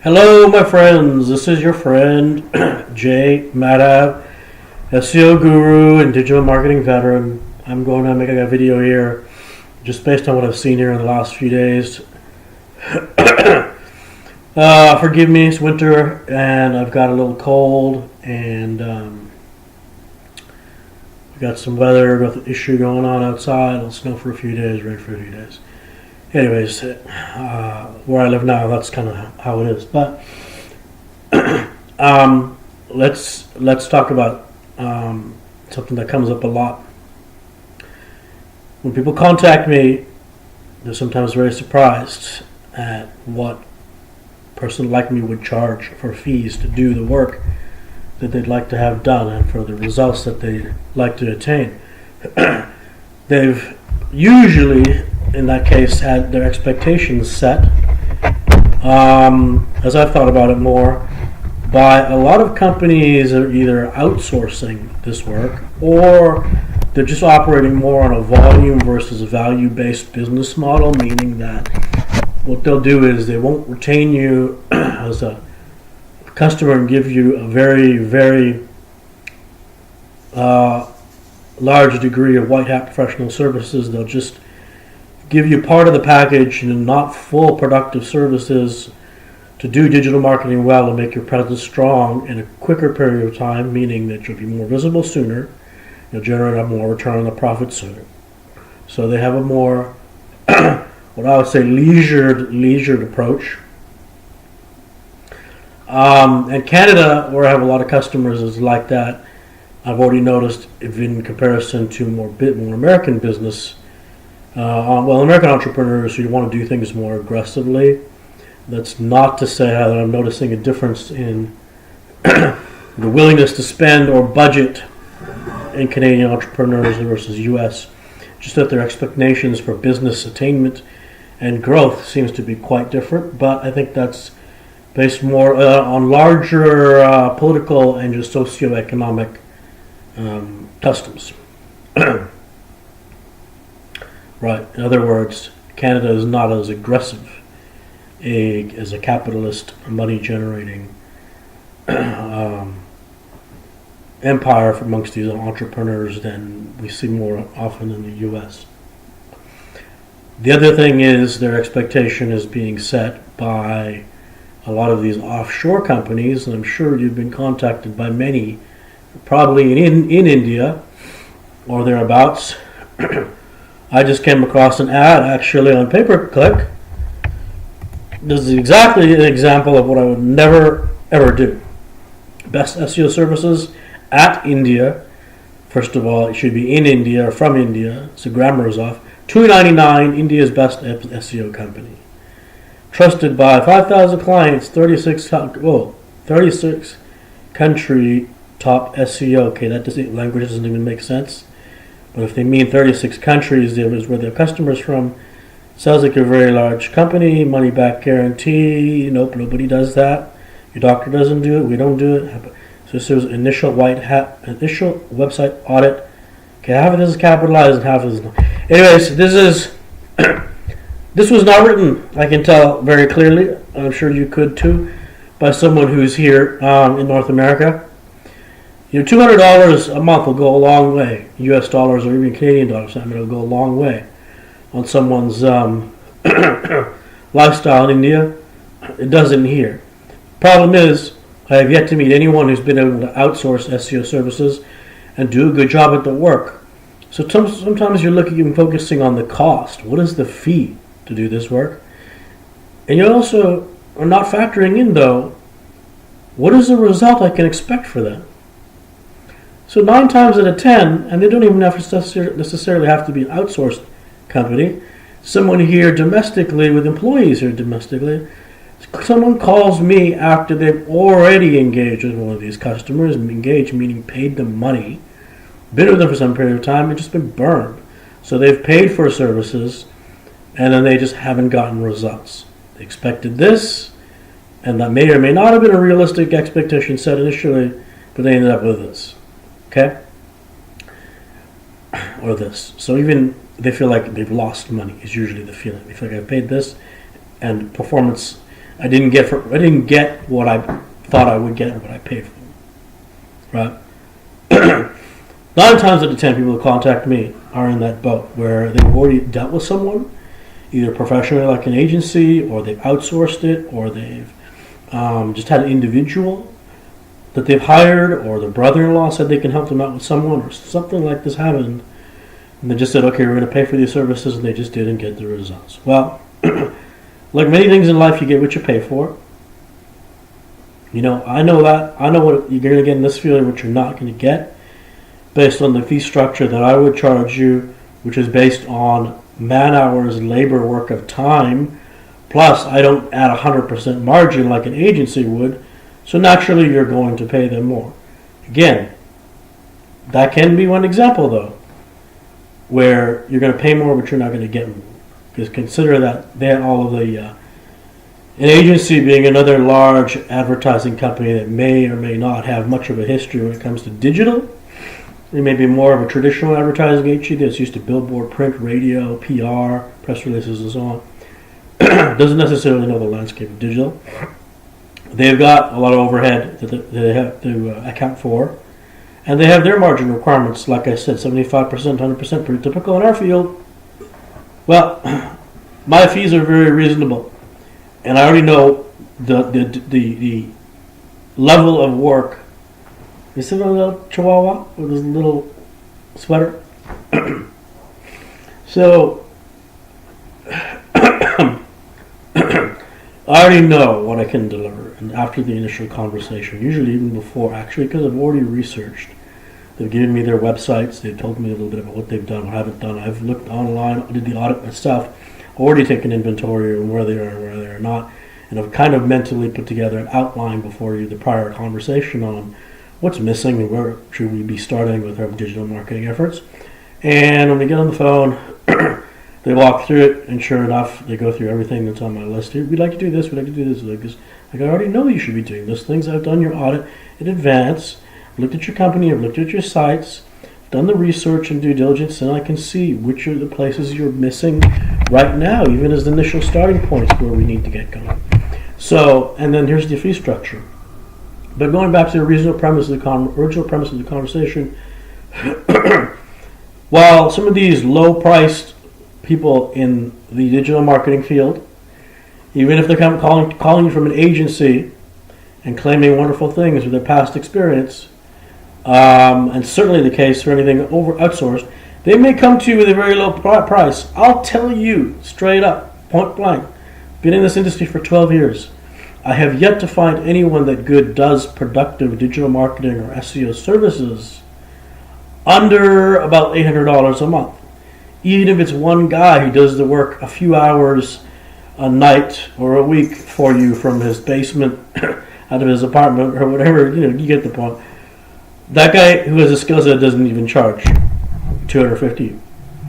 Hello, my friends. This is your friend Jay Madhav, SEO guru and digital marketing veteran. I'm going to make a video here just based on what I've seen here in the last few days. Forgive me, it's winter and I've got a little cold, and we got some weather issue going on outside. It'll snow for a few days, rain for a few days. Anyways, where I live now, that's kind of how it is. But let's talk about something that comes up a lot. When people contact me, they're sometimes very surprised at what a person like me would charge for fees to do the work that they'd like to have done and for the results that they'd like to attain. They've usually, in that case, had their expectations set, as I've thought about it more, by a lot of companies are either outsourcing this work or they're just operating more on a volume versus value-based business model, meaning that what they'll do is they won't retain you as a customer and give you a very, very large degree of white hat professional services. They'll just give you part of the package and not full productive services to do digital marketing well and make your presence strong in a quicker period of time, meaning that you'll be more visible sooner, you'll generate a more return on the profit sooner. So they have a more, what I would say, leisured approach. And Canada, where I have a lot of customers, is like that. I've already noticed, if in comparison to more American business, American entrepreneurs who want to do things more aggressively. That's not to say that I'm noticing a difference in the willingness to spend or budget in Canadian entrepreneurs versus U.S. Just that their expectations for business attainment and growth seems to be quite different. But I think that's based more on larger political and just socioeconomic customs. Right. In other words, Canada is not as aggressive as a capitalist, money-generating empire amongst these entrepreneurs than we see more often in the U.S. The other thing is their expectation is being set by a lot of these offshore companies, and I'm sure you've been contacted by many, probably in India or thereabouts. I just came across an ad actually on pay-per-click. This is exactly an example of what I would never ever do. Best SEO services at India. First of all, it should be in India or from India, so grammar is off. $2.99, India's best SEO company. Trusted by 5,000 clients, 36 country top SEO. Okay, language doesn't even make sense. But if they mean 36 countries, that is where their customers from. Sounds like a very large company, money back guarantee. Nope, nobody does that. Your doctor doesn't do it. We don't do it. So this is initial website audit. Okay, half of this is capitalized and half of this is not. Anyways, this was not written, I can tell very clearly. I'm sure you could too, by someone who's here in North America. $200 a month will go a long way. U.S. dollars or even Canadian dollars, it'll go a long way on someone's lifestyle in India. It doesn't here. Problem is, I have yet to meet anyone who's been able to outsource SEO services and do a good job at the work. So sometimes you're looking and focusing on the cost. What is the fee to do this work? And you also are not factoring in, though, what is the result I can expect for that? So 9 times out of 10, and they don't even necessarily have to be an outsourced company, someone here domestically, with employees here domestically, someone calls me after they've already engaged with one of these customers, engaged meaning paid them money, been with them for some period of time, and just been burned. So they've paid for services, and then they just haven't gotten results. They expected this, and that may or may not have been a realistic expectation set initially, but they ended up with this. Okay? Or this. So even they feel like they've lost money is usually the feeling. They feel like I paid this and performance I didn't get what I thought I would get and what I paid for. Right? 9 times out of 10 people who contact me are in that boat where they've already dealt with someone, either professionally like an agency, or they've outsourced it, or they've just had an individual that they've hired, or their brother-in-law said they can help them out with someone, or something like this happened, and they just said, okay, we're going to pay for these services, and they just didn't get the results. Well, like many things in life, you get what you pay for. You know, I know that. I know what you're going to get in this field and what you're not going to get based on the fee structure that I would charge you, which is based on man hours, labor, work of time, plus I don't add 100% margin like an agency would, so naturally you're going to pay them more. Again, that can be one example though, where you're going to pay more but you're not going to get more. Because consider that an agency being another large advertising company that may or may not have much of a history when it comes to digital. They may be more of a traditional advertising agency that's used to billboard, print, radio, PR, press releases, and so on. Doesn't necessarily know the landscape of digital. They've got a lot of overhead that they have to account for. And they have their margin requirements, like I said, 75%, 100%, pretty typical in our field. Well, my fees are very reasonable. And I already know the level of work. You see my little chihuahua with his little sweater? So, I already know what I can deliver. And after the initial conversation, usually even before, actually, because I've already researched. They've given me their websites. They've told me a little bit about what they've done, what I haven't done. I've looked online, did the audit myself, already taken inventory of where they are and where they are not. And I've kind of mentally put together an outline before you, the prior conversation on what's missing and where should we be starting with our digital marketing efforts. And when we get on the phone, they walk through it, and sure enough, they go through everything that's on my list here. We'd like to do this, we'd like to do this, like this. Like, I already know you should be doing those things. I've done your audit in advance, looked at your company, I've looked at your sites, done the research and due diligence, and I can see which are the places you're missing right now, even as the initial starting points where we need to get going. So, and then here's the fee structure. But going back to the original premise of the conversation, while some of these low-priced people in the digital marketing field, even if they're calling you from an agency and claiming wonderful things with their past experience, and certainly the case for anything outsourced, they may come to you with a very low price. I'll tell you straight up, point blank, been in this industry for 12 years. I have yet to find anyone that does productive digital marketing or SEO services under about $800 a month. Even if it's one guy who does the work a few hours a night or a week for you from his basement out of his apartment or whatever, you get the point. That guy who has a skill set doesn't even charge $250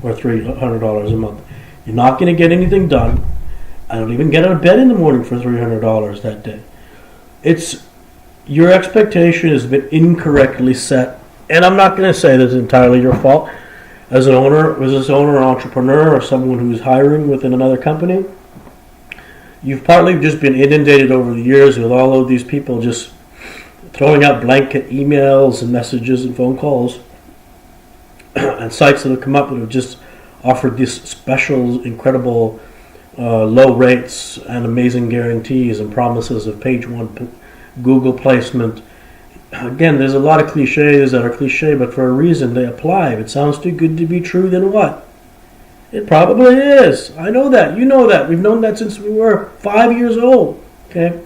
or $300 a month. You're not going to get anything done. I don't even get out of bed in the morning for $300 that day. It's your expectation has been incorrectly set, and I'm not going to say that's entirely your fault. As an owner, or entrepreneur, or someone who's hiring within another company, you've partly just been inundated over the years with all of these people just throwing out blanket emails and messages and phone calls, and sites that have come up that have just offered these special, incredible low rates and amazing guarantees and promises of page one Google placement. Again, there's a lot of cliches that are cliche, but for a reason they apply. If it sounds too good to be true, then what? It probably is. I know that. You know that. We've known that since we were 5 years old. Okay?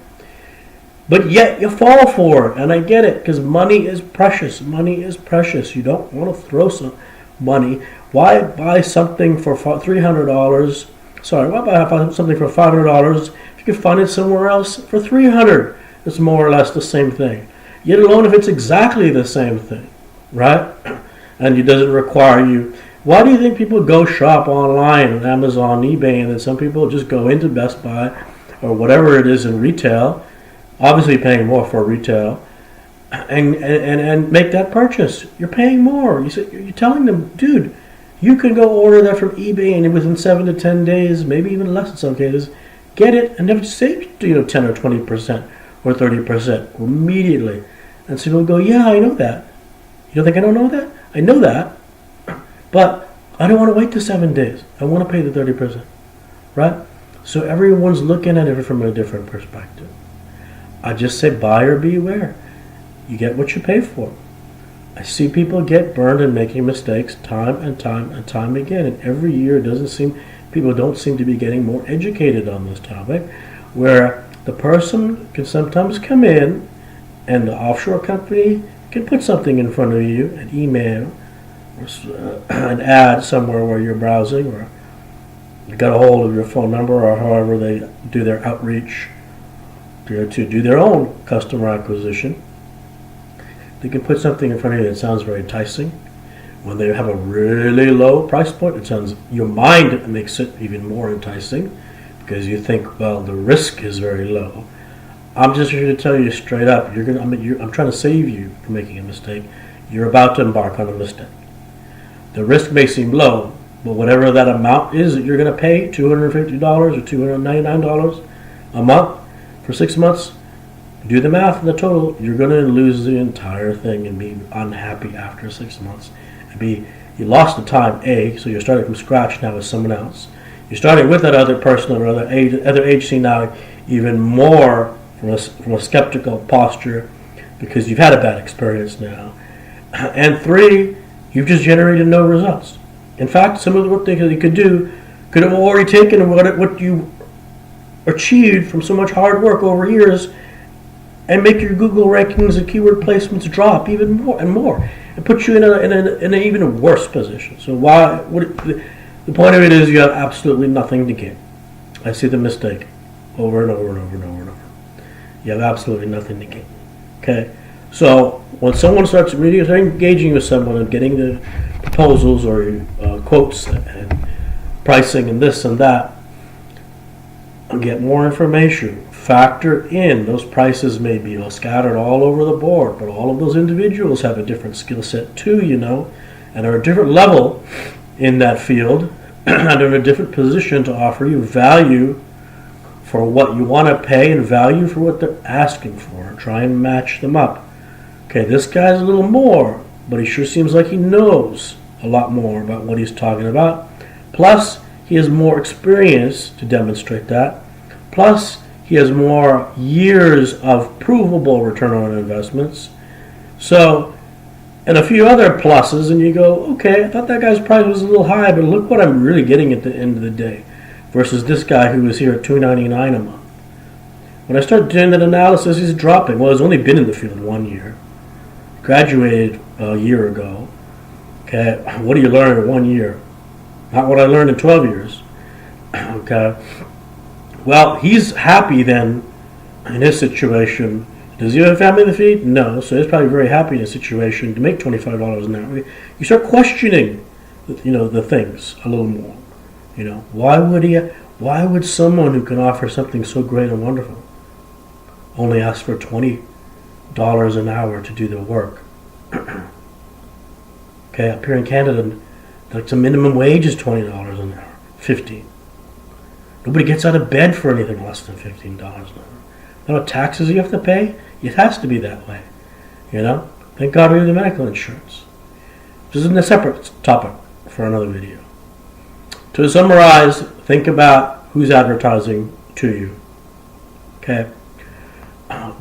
But yet you fall for it, and I get it, because money is precious. Money is precious. You don't want to throw some money. Why buy something for $300? Sorry, why buy something for $500 if you can find it somewhere else for $300? It's more or less the same thing. Yet alone if it's exactly the same thing, right? And it doesn't require you. Why do you think people go shop online on Amazon, eBay, and then some people just go into Best Buy or whatever it is in retail, obviously paying more for retail, and make that purchase? You're paying more. You're telling them, dude, you can go order that from eBay, and within 7 to 10 days, maybe even less in some cases, get it, and they've saved 10 or 20% or 30% immediately. And so people go, yeah, I know that. You don't think I don't know that? I know that, but I don't want to wait the 7 days. I want to pay the 30%, right? So everyone's looking at it from a different perspective. I just say buyer beware. You get what you pay for. I see people get burned and making mistakes time and time and time again, and every year people don't seem to be getting more educated on this topic, where the person can sometimes come in and the offshore company can put something in front of you, an email, or an ad somewhere where you're browsing, or you got a hold of your phone number, or however they do their outreach to do their own customer acquisition. They can put something in front of you that sounds very enticing. When they have a really low price point, your mind makes it even more enticing because you think, well, the risk is very low. I'm just here to tell you straight up, I'm trying to save you from making a mistake. You're about to embark on a mistake. The risk may seem low, but whatever that amount is that you're going to pay, $250 or $299 a month for 6 months, do the math and the total. You're going to lose the entire thing and be unhappy after 6 months. You lost the time, A, so you're starting from scratch now with someone else. You're starting with that other person or other agency now even more from a skeptical posture because you've had a bad experience now. And 3, you've just generated no results. In fact, some of the work they could do could have already taken what you achieved from so much hard work over years and make your Google rankings and keyword placements drop even more and more, and put you in an even worse position. So the point of it is you have absolutely nothing to gain. I see the mistake over and over and over and over and over. You have absolutely nothing to gain. Okay, so when someone starts engaging with someone and getting the proposals or quotes and pricing and this and that, and get more information. Factor in those prices may be scattered all over the board, but all of those individuals have a different skill set too, and are a different level in that field and are in a different position to offer you value for what you want to pay and value for what they're asking for. Try and match them up. Okay, this guy's a little more, but he sure seems like he knows a lot more about what he's talking about. Plus, he has more experience to demonstrate that. Plus, he has more years of provable return on investments. So, and a few other pluses, and you go, okay, I thought that guy's price was a little high, but look what I'm really getting at the end of the day versus this guy who was here at $299 a month. When I start doing that analysis, he's dropping. Well, he's only been in the field 1 year. Graduated a year ago. Okay, what do you learn in 1 year? Not what I learned in 12 years. Okay. Well, he's happy then in his situation. Does he have a family to feed? No, so he's probably very happy in a situation to make $25 an hour. You start questioning, the things a little more. Why would someone who can offer something so great and wonderful only ask for $20 an hour to do the work? Okay, up here in Canada, the minimum wage is $20 an hour, $15. Nobody gets out of bed for anything less than $15 an hour. You know what taxes you have to pay? It has to be that way. Thank God we have the medical insurance. This is a separate topic for another video. To summarize, think about who's advertising to you. Okay.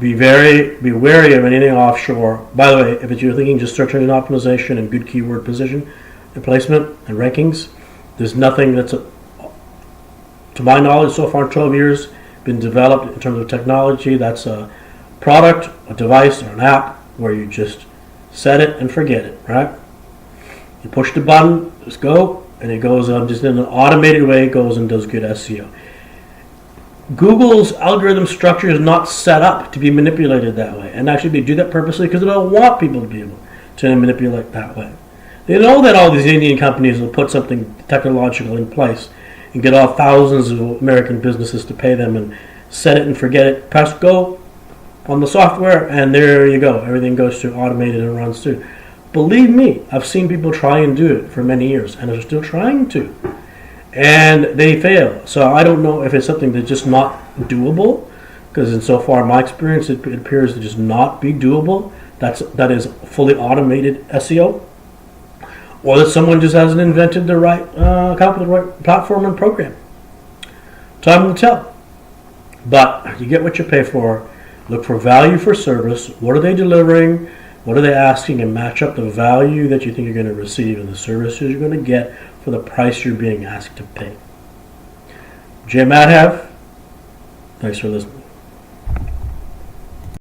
Be wary of anything offshore. By the way, if you're thinking just search engine optimization and good keyword position and placement and rankings, there's nothing that's, to my knowledge, so far in 12 years, been developed in terms of technology. That's a product, a device, or an app where you just set it and forget it, right? You push the button, just go, and it goes on just in an automated way, it goes and does good SEO. Google's algorithm structure is not set up to be manipulated that way. And actually they do that purposely because they don't want people to be able to manipulate that way. They know that all these Indian companies will put something technological in place and get all thousands of American businesses to pay them and set it and forget it. Press go on the software and there you go. Everything goes to automated and runs through. Believe me, I've seen people try and do it for many years and are still trying to. and they fail. So I don't know if it's something that's just not doable, because in so far in my experience, it appears to just not be doable. That is fully automated SEO, or that someone just hasn't invented the right come up with the right platform and program. Time will tell. But you get what you pay for. Look for value for service. What are they delivering? What are they asking? And match up the value that you think you're going to receive and the services you're going to get for the price you're being asked to pay. Jay Madhav, thanks for listening.